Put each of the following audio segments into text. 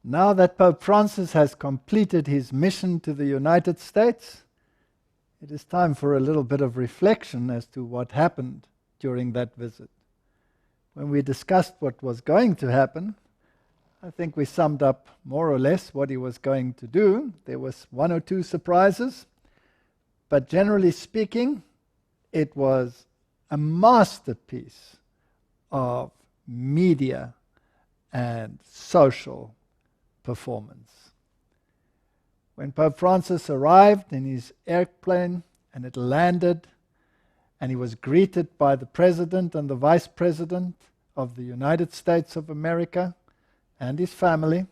Now that Pope Francis has completed his mission to the United States, it is time for a little bit of reflection as to what happened during that visit. When we discussed what was going to happen, I think we summed up more or less what he was going to do. There was one or two surprises, but generally speaking, it was a masterpiece of media and social performance. When Pope Francis arrived in his airplane and it landed, and he was greeted by the President and the Vice President of the United States of America and his family,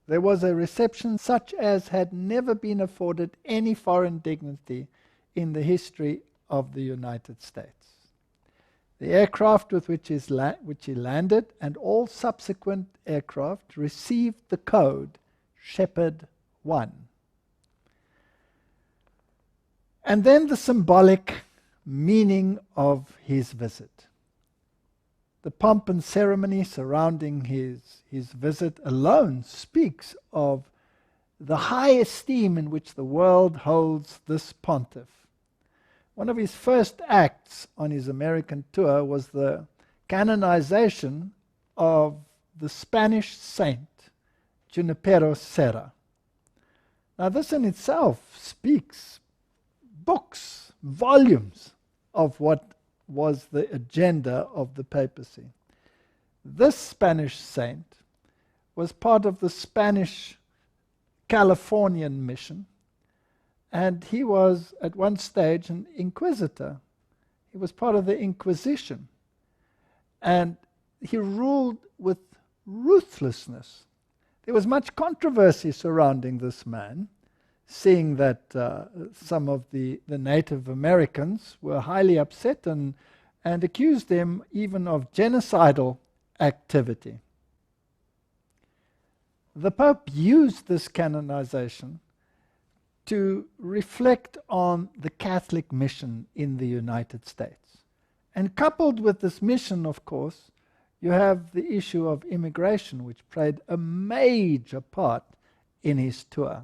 there was a reception such as had never been afforded any foreign dignitary in the history of the United States. The aircraft with which he landed and all subsequent aircraft received the code Shepherd 1. And then the symbolic meaning of his visit. The pomp and ceremony surrounding his visit alone speaks of the high esteem in which the world holds this pontiff. One of his first acts on his American tour was the canonization of the Spanish saint, Junipero Serra. Now this in itself speaks books, volumes of what was the agenda of the papacy. This Spanish saint was part of the Spanish Californian mission, and he was at one stage an inquisitor. He was part of the Inquisition, and he ruled with ruthlessness. There was much controversy surrounding this man, seeing that some of the Native Americans were highly upset and accused him even of genocidal activity. The Pope used this canonization to reflect on the Catholic mission in the United States. And coupled with this mission, of course, you have the issue of immigration, which played a major part in his tour.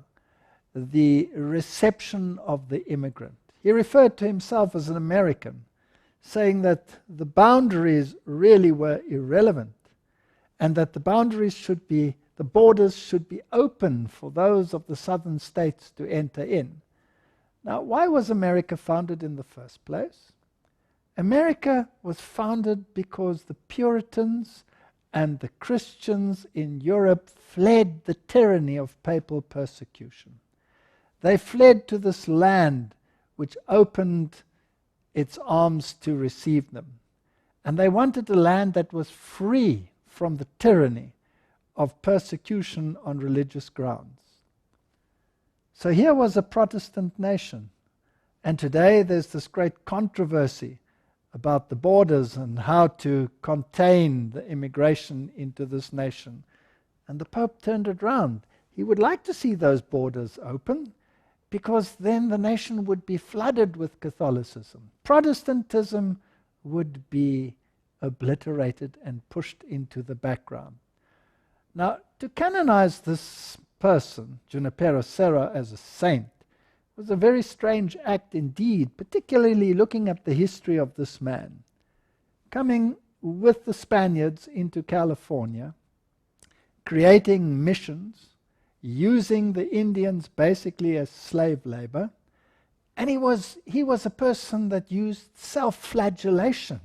The reception of the immigrant. He referred to himself as an American, saying that the boundaries really were irrelevant and that the borders should be open for those of the southern states to enter in. Now, why was America founded in the first place? America was founded because the Puritans and the Christians in Europe fled the tyranny of papal persecution. They fled to this land which opened its arms to receive them. And they wanted a land that was free from the tyranny of persecution on religious grounds. So here was a Protestant nation. And today there's this great controversy about the borders and how to contain the immigration into this nation. And the Pope turned it around. He would like to see those borders open, because then the nation would be flooded with Catholicism. Protestantism would be obliterated and pushed into the background. Now, to canonize this person, Junipero Serra, as a saint, was a very strange act indeed, particularly looking at the history of this man. Coming with the Spaniards into California, creating missions, using the Indians basically as slave labor, and he was a person that used self-flagellation,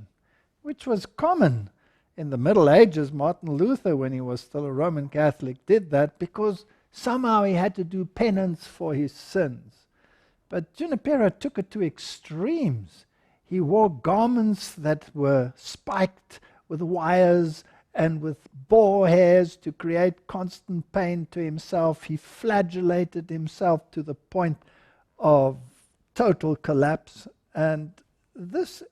which was common in the Middle Ages. Martin Luther, when he was still a Roman Catholic, did that because somehow he had to do penance for his sins. But Junipero took it to extremes. He wore garments that were spiked with wires and with boar hairs to create constant pain to himself. He flagellated himself to the point of total collapse. And this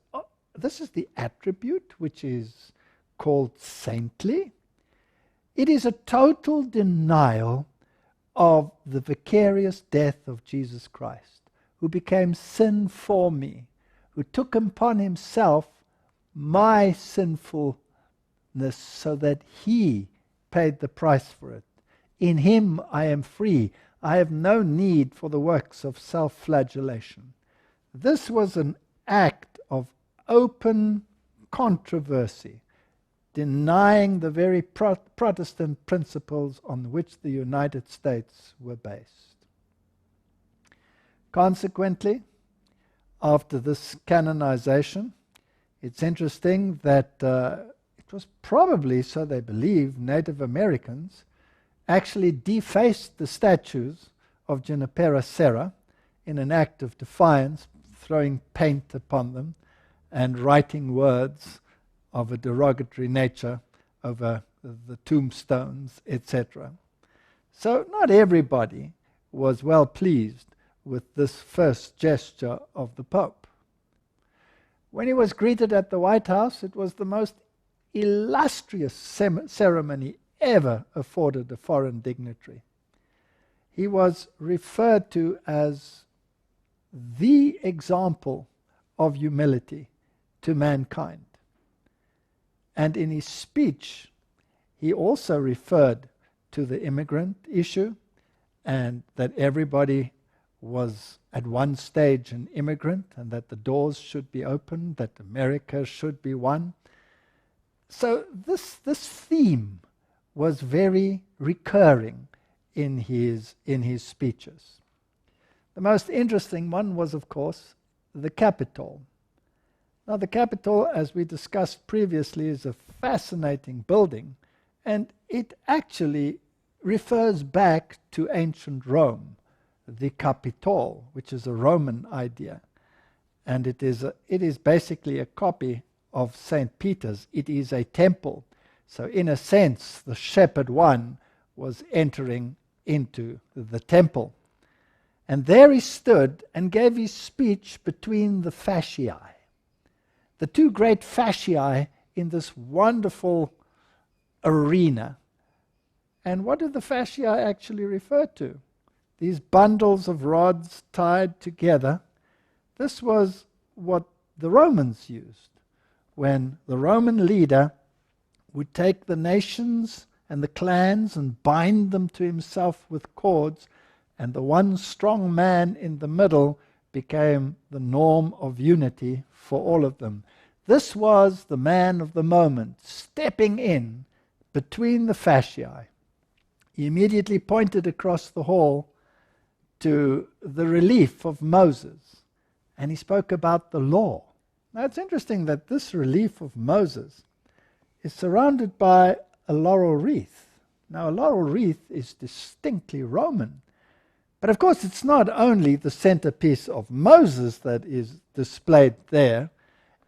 is the attribute which is called saintly. It is a total denial of the vicarious death of Jesus Christ, who became sin for me, who took upon himself my sinfulness so that he paid the price for it. In him I am free. I have no need for the works of self-flagellation. This was an act of open controversy, denying the very Protestant principles on which the United States were based. Consequently, after this canonization, it's interesting that it was probably, so they believe, Native Americans actually defaced the statues of Junipero Serra in an act of defiance, throwing paint upon them and writing words of a derogatory nature over the tombstones, etc. So not everybody was well pleased with this first gesture of the Pope. When he was greeted at the White House, it was the most illustrious ceremony ever afforded a foreign dignitary. He was referred to as the example of humility to mankind. And in his speech, he also referred to the immigrant issue, and that everybody was at one stage an immigrant, and that the doors should be opened, that America should be one. So this theme was very recurring in his speeches. The most interesting one was, of course, the Capitol. Now, the Capitol, as we discussed previously, is a fascinating building, and it actually refers back to ancient Rome, the Capitol, which is a Roman idea. And it is basically a copy of St. Peter's. It is a temple. So in a sense, the shepherd one was entering into the temple. And there he stood and gave his speech between the fasciae, the two great fasciae in this wonderful arena. And what do the fasciae actually refer to? These bundles of rods tied together. This was what the Romans used. When the Roman leader would take the nations and the clans and bind them to himself with cords, and the one strong man in the middle became the norm of unity for all of them. This was the man of the moment, stepping in between the fasciae. He immediately pointed across the hall to the relief of Moses, and he spoke about the law. Now it's interesting that this relief of Moses is surrounded by a laurel wreath. Now a laurel wreath is distinctly Roman, but of course it's not only the centerpiece of Moses that is displayed there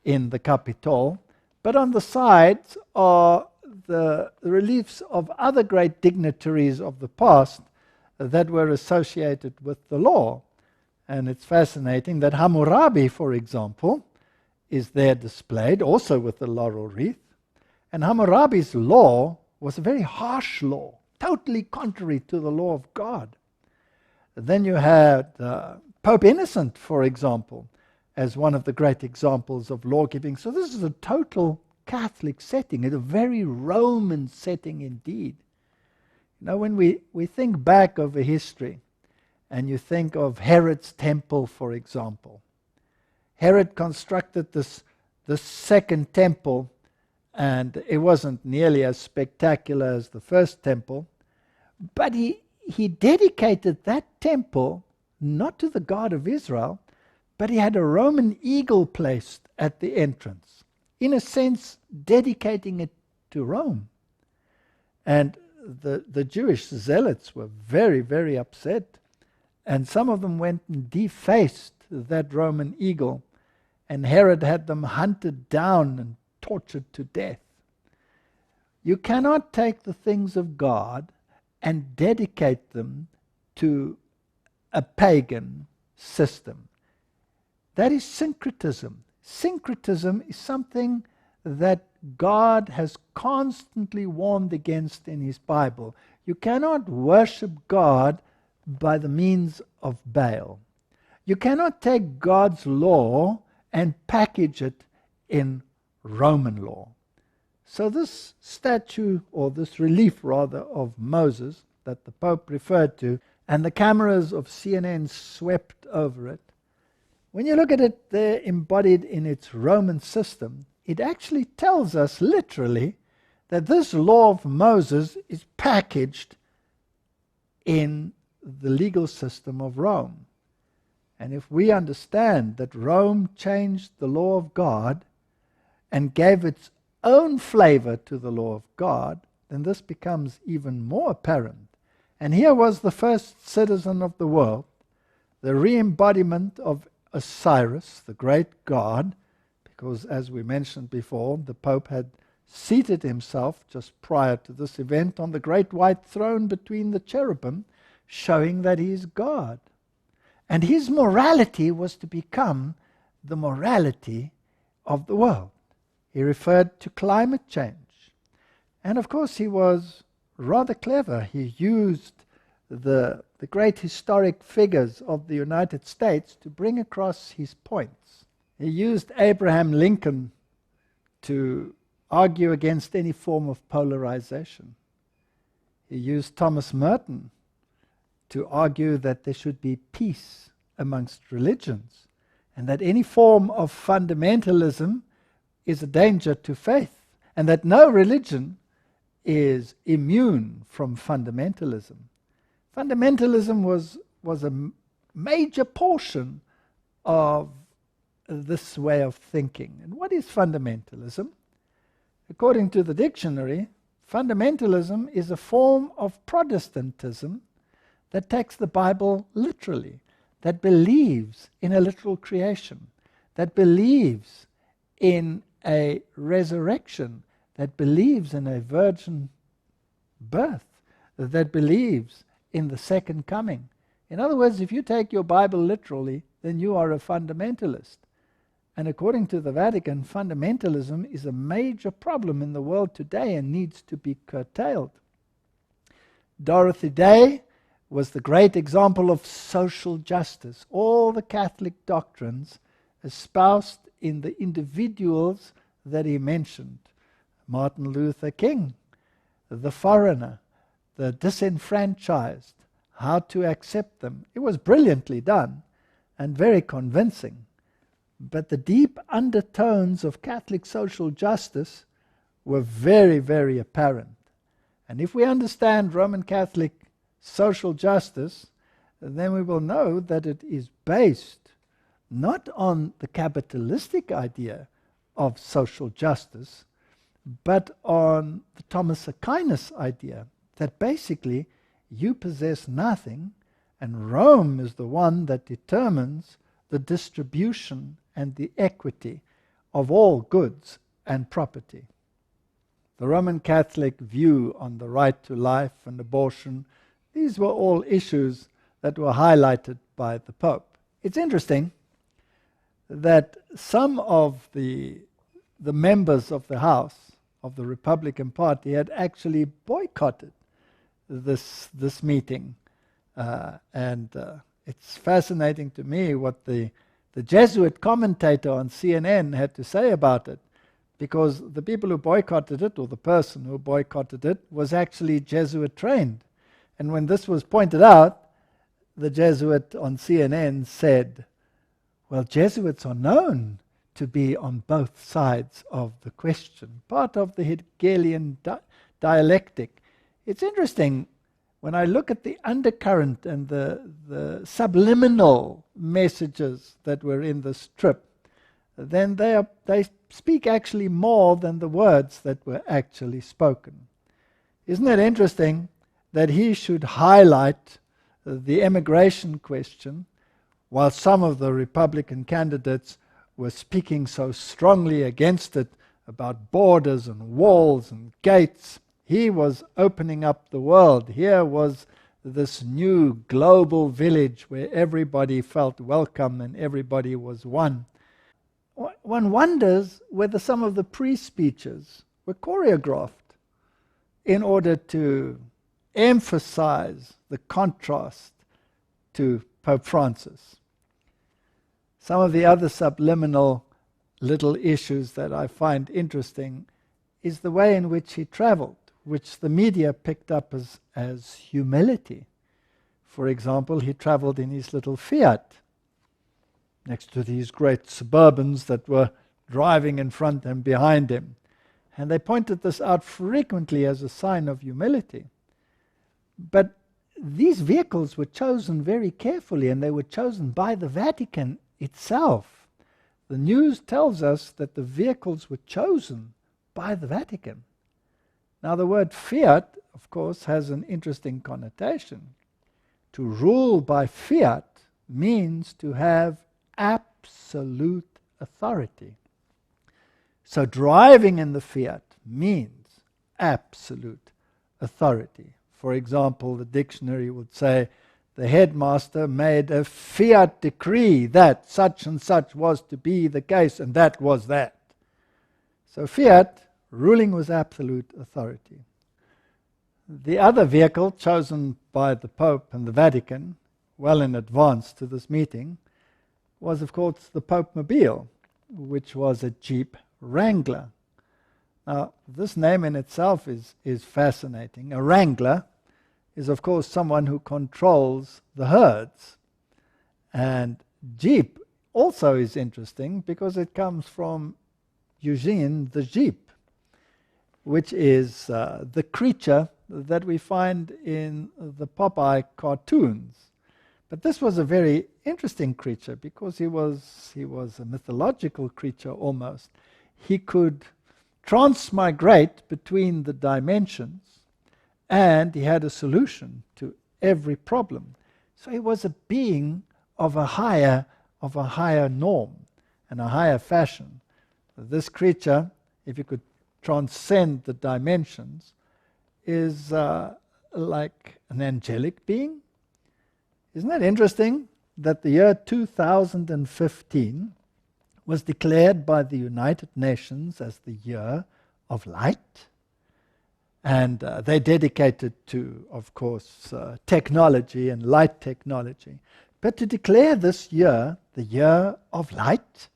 in the Capitol, but on the sides are the reliefs of other great dignitaries of the past that were associated with the law. And it's fascinating that Hammurabi, for example, is there displayed, also with the laurel wreath. And Hammurabi's law was a very harsh law, totally contrary to the law of God. Then you had Pope Innocent, for example, as one of the great examples of law-giving. So this is a total Catholic setting, a very Roman setting indeed. You know, when we think back over history, and you think of Herod's temple, for example. Herod constructed this second temple, and it wasn't nearly as spectacular as the first temple, but he dedicated that temple not to the God of Israel, but he had a Roman eagle placed at the entrance, in a sense dedicating it to Rome. And the Jewish zealots were very, very upset, and some of them went and defaced that Roman eagle, and Herod had them hunted down and tortured to death. You cannot take the things of God and dedicate them to a pagan system. That is syncretism. Syncretism is something that God has constantly warned against in his Bible. You cannot worship God by the means of Baal. You cannot take God's law and package it in Roman law. So this statue, or this relief rather, of Moses that the Pope referred to, and the cameras of CNN swept over it, when you look at it there embodied in its Roman system, it actually tells us literally that this law of Moses is packaged in the legal system of Rome. And if we understand that Rome changed the law of God and gave its own flavor to the law of God, then this becomes even more apparent. And here was the first citizen of the world, the re-embodiment of Osiris, the great god, because as we mentioned before, the Pope had seated himself just prior to this event on the great white throne between the cherubim, showing that he is God. And his morality was to become the morality of the world. He referred to climate change. And of course he was rather clever. He used the great historic figures of the United States to bring across his points. He used Abraham Lincoln to argue against any form of polarization. He used Thomas Merton to argue that there should be peace amongst religions, and that any form of fundamentalism is a danger to faith, and that no religion is immune from fundamentalism. Fundamentalism was a major portion of this way of thinking. And what is fundamentalism? According to the dictionary, fundamentalism is a form of Protestantism that takes the Bible literally, that believes in a literal creation, that believes in a resurrection, that believes in a virgin birth, that believes in the second coming. In other words, if you take your Bible literally, then you are a fundamentalist. And according to the Vatican, fundamentalism is a major problem in the world today and needs to be curtailed. Dorothy Day was the great example of social justice. All the Catholic doctrines espoused in the individuals that he mentioned. Martin Luther King, the foreigner, the disenfranchised, how to accept them. It was brilliantly done and very convincing. But the deep undertones of Catholic social justice were very, very apparent. And if we understand Roman Catholic social justice, then we will know that it is based not on the capitalistic idea of social justice, but on the Thomas Aquinas idea, that basically you possess nothing and Rome is the one that determines the distribution and the equity of all goods and property. The Roman Catholic view on the right to life and abortion, these were all issues that were highlighted by the Pope. It's interesting that some of the members of the House of the Republican Party had actually boycotted this meeting. It's fascinating to me what the Jesuit commentator on CNN had to say about it, because the people who boycotted it, or the person who boycotted it, was actually Jesuit trained. And when this was pointed out, the Jesuit on CNN said, well, Jesuits are known to be on both sides of the question, part of the Hegelian dialectic. It's interesting, when I look at the undercurrent and the subliminal messages that were in this trip, then they speak actually more than the words that were actually spoken. Isn't it interesting that he should highlight the immigration question while some of the Republican candidates were speaking so strongly against it, about borders and walls and gates? He was opening up the world. Here was this new global village where everybody felt welcome and everybody was one. One wonders whether some of the pre-speeches were choreographed in order to emphasize the contrast to Pope Francis. Some of the other subliminal little issues that I find interesting is the way in which he traveled. which the media picked up as humility. For example, he traveled in his little Fiat next to these great Suburbans that were driving in front and behind him. And they pointed this out frequently as a sign of humility. But these vehicles were chosen very carefully, and they were chosen by the Vatican itself. The news tells us that the vehicles were chosen by the Vatican. Now, the word fiat, of course, has an interesting connotation. To rule by fiat means to have absolute authority. So driving in the Fiat means absolute authority. For example, the dictionary would say the headmaster made a fiat decree that such and such was to be the case, and that was that. So fiat, ruling with absolute authority. The other vehicle chosen by the Pope and the Vatican, well in advance to this meeting, was of course the Pope-mobile, which was a Jeep Wrangler. Now, this name in itself is fascinating. A wrangler is, of course, someone who controls the herds. And Jeep also is interesting because it comes from Eugene the Jeep, which is the creature that we find in the Popeye cartoons. But this was a very interesting creature because he was a mythological creature almost. He could transmigrate between the dimensions, and he had a solution to every problem. So he was a being of a higher norm and a higher fashion. This creature, if you could transcend the dimensions, is like an angelic being. Isn't that interesting that the year 2015 was declared by the United Nations as the year of light? And they dedicated to, of course, technology and light technology. But to declare this year the year of light,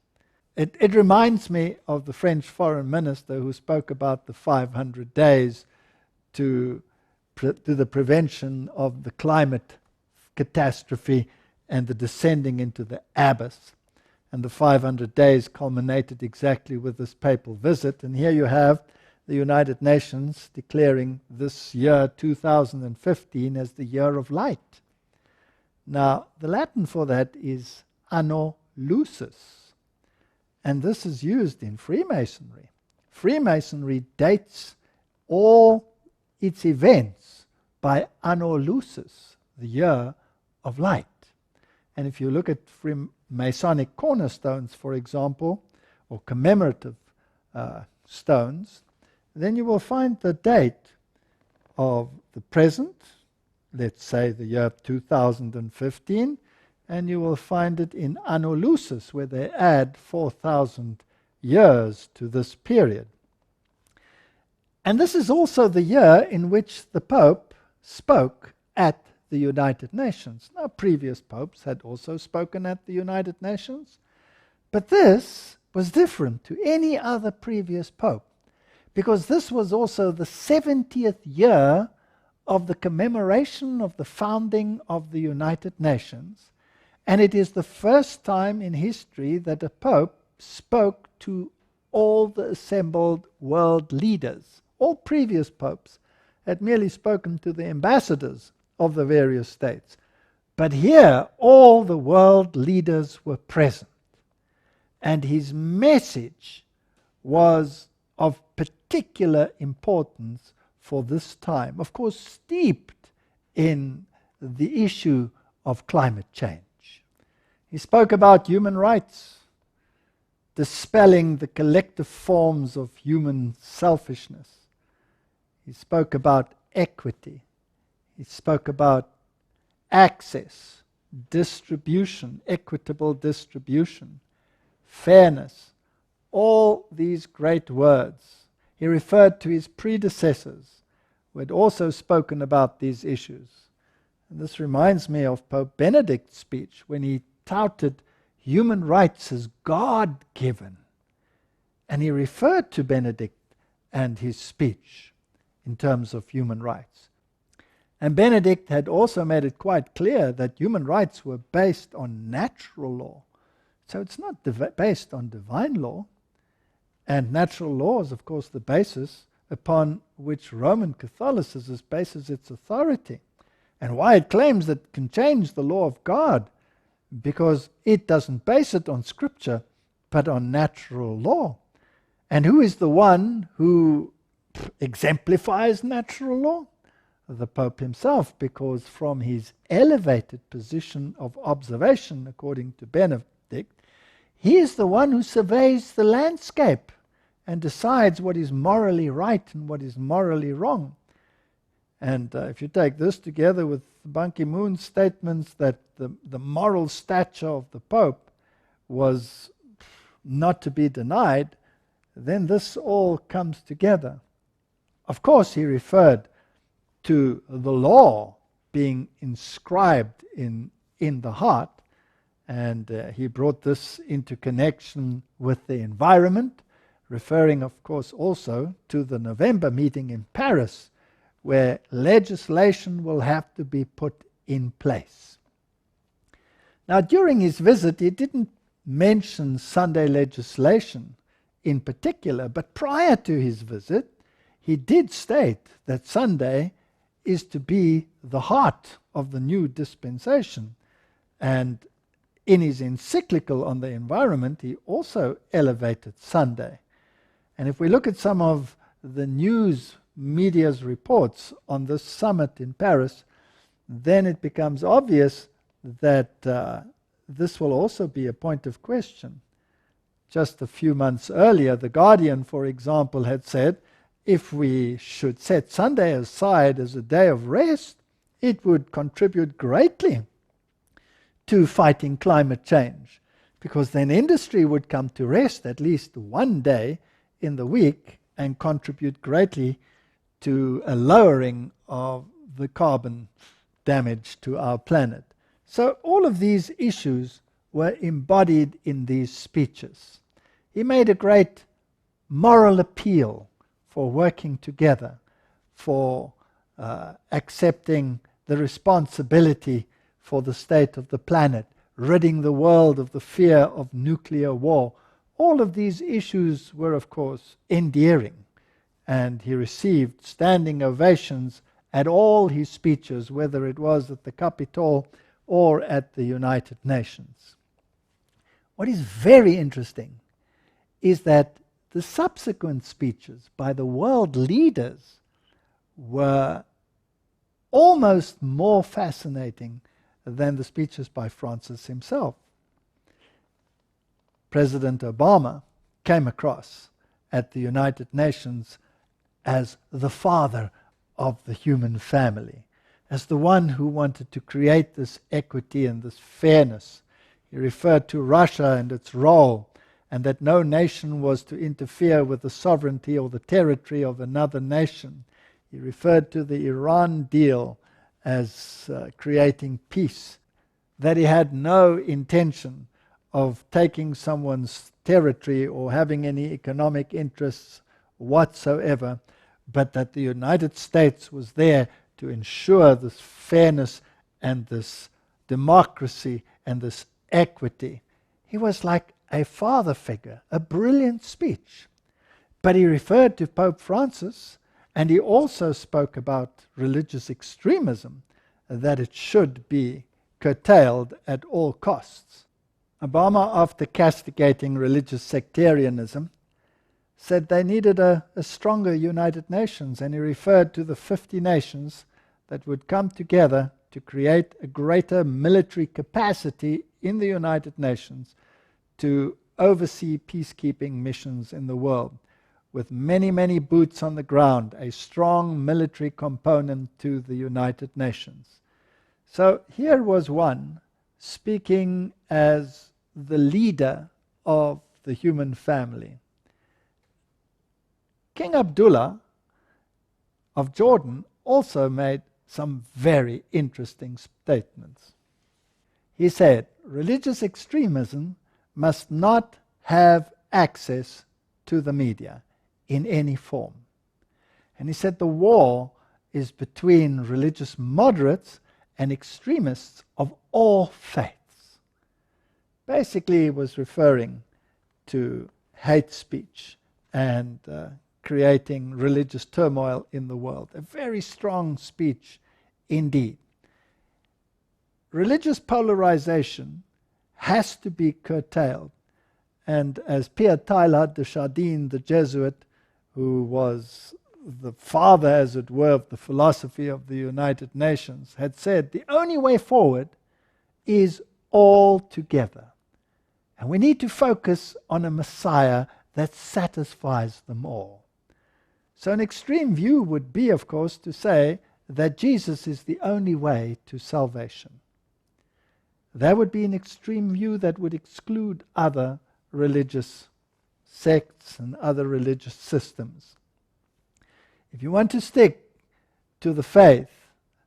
it reminds me of the French foreign minister who spoke about the 500 days to the prevention of the climate catastrophe and the descending into the abyss. And the 500 days culminated exactly with this papal visit. And here you have the United Nations declaring this year 2015 as the year of light. Now, the Latin for that is anno lucis. And this is used in Freemasonry. Freemasonry dates all its events by anno lucis, the year of light. And if you look at Masonic cornerstones, for example, or commemorative stones, then you will find the date of the present, let's say the year 2015, and you will find it in Anno Lucis, where they add 4,000 years to this period. And this is also the year in which the Pope spoke at the United Nations. Now, previous popes had also spoken at the United Nations, but this was different to any other previous pope, because this was also the 70th year of the commemoration of the founding of the United Nations, and it is the first time in history that a pope spoke to all the assembled world leaders. All previous popes had merely spoken to the ambassadors of the various states. But here, all the world leaders were present. And his message was of particular importance for this time, of course steeped in the issue of climate change. He spoke about human rights, dispelling the collective forms of human selfishness. He spoke about equity. He spoke about access, distribution, equitable distribution, fairness, all these great words. He referred to his predecessors who had also spoken about these issues. And this reminds me of Pope Benedict's speech when he touted human rights as God-given. And he referred to Benedict and his speech in terms of human rights. And Benedict had also made it quite clear that human rights were based on natural law. So it's not based on divine law. And natural law is, of course, the basis upon which Roman Catholicism bases its authority. And why it claims that it can change the law of God, because it doesn't base it on Scripture, but on natural law. And who is the one who exemplifies natural law? The Pope himself, because from his elevated position of observation, according to Benedict, he is the one who surveys the landscape and decides what is morally right and what is morally wrong. And if you take this together with Ban Ki-moon's statements that the moral stature of the Pope was not to be denied, then this all comes together. Of course, he referred to the law being inscribed in the heart, and he brought this into connection with the environment, referring, of course, also to the November meeting in Paris, where legislation will have to be put in place. Now, during his visit, he didn't mention Sunday legislation in particular, but prior to his visit, he did state that Sunday is to be the heart of the new dispensation. And in his encyclical on the environment, he also elevated Sunday. And if we look at some of the news media's reports on this summit in Paris, then it becomes obvious that this will also be a point of question. Just a few months earlier, The Guardian, for example, had said, if we should set Sunday aside as a day of rest, it would contribute greatly to fighting climate change, because then industry would come to rest at least one day in the week and contribute greatly to a lowering of the carbon damage to our planet. So all of these issues were embodied in these speeches. He made a great moral appeal for working together, for accepting the responsibility for the state of the planet, ridding the world of the fear of nuclear war. All of these issues were, of course, endearing, and he received standing ovations at all his speeches, whether it was at the Capitol or at the United Nations. What is very interesting is that the subsequent speeches by the world leaders were almost more fascinating than the speeches by Francis himself. President Obama came across at the United Nations as the father of the human family, as the one who wanted to create this equity and this fairness. He referred to Russia and its role, and that no nation was to interfere with the sovereignty or the territory of another nation. He referred to the Iran deal as creating peace, that he had no intention of taking someone's territory or having any economic interests whatsoever, but that the United States was there to ensure this fairness and this democracy and this equity. He was like a father figure, a brilliant speech. But he referred to Pope Francis, and he also spoke about religious extremism, that it should be curtailed at all costs. Obama, after castigating religious sectarianism, said they needed a stronger United Nations, and he referred to the 50 nations that would come together to create a greater military capacity in the United Nations to oversee peacekeeping missions in the world, with many, many boots on the ground, a strong military component to the United Nations. So here was one speaking as the leader of the human family. King Abdullah of Jordan also made some very interesting statements. He said, religious extremism must not have access to the media in any form. And he said the war is between religious moderates and extremists of all faiths. Basically, he was referring to hate speech and creating religious turmoil in the world. A very strong speech indeed. Religious polarization has to be curtailed. And as Pierre Teilhard de Chardin, the Jesuit, who was the father, as it were, of the philosophy of the United Nations, had said, the only way forward is all together. And we need to focus on a Messiah that satisfies them all. So an extreme view would be, of course, to say that Jesus is the only way to salvation. That would be an extreme view that would exclude other religious sects and other religious systems. If you want to stick to the faith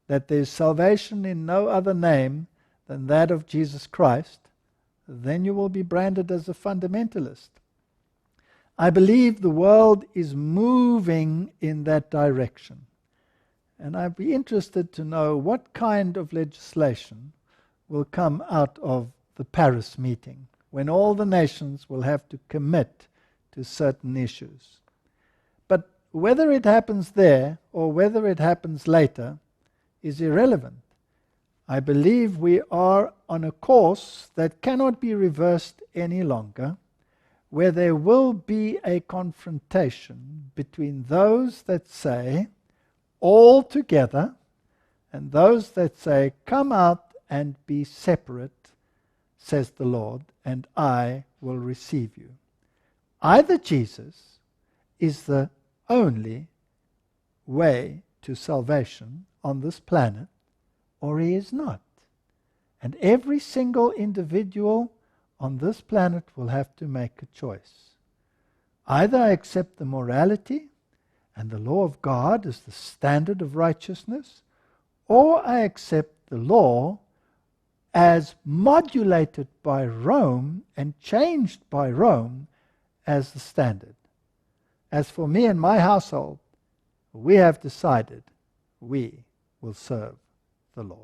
that there is salvation in no other name than that of Jesus Christ, then you will be branded as a fundamentalist. I believe the world is moving in that direction. And I'd be interested to know what kind of legislation will come out of the Paris meeting, when all the nations will have to commit to certain issues. But whether it happens there or whether it happens later is irrelevant. I believe we are on a course that cannot be reversed any longer, where there will be a confrontation between those that say, all together, and those that say, come out and be separate, says the Lord, and I will receive you. Either Jesus is the only way to salvation on this planet, or he is not. And every single individual on this planet will have to make a choice. Either I accept the morality and the law of God as the standard of righteousness, or I accept the law as modulated by Rome and changed by Rome as the standard. As for me and my household, we have decided we will serve the Lord.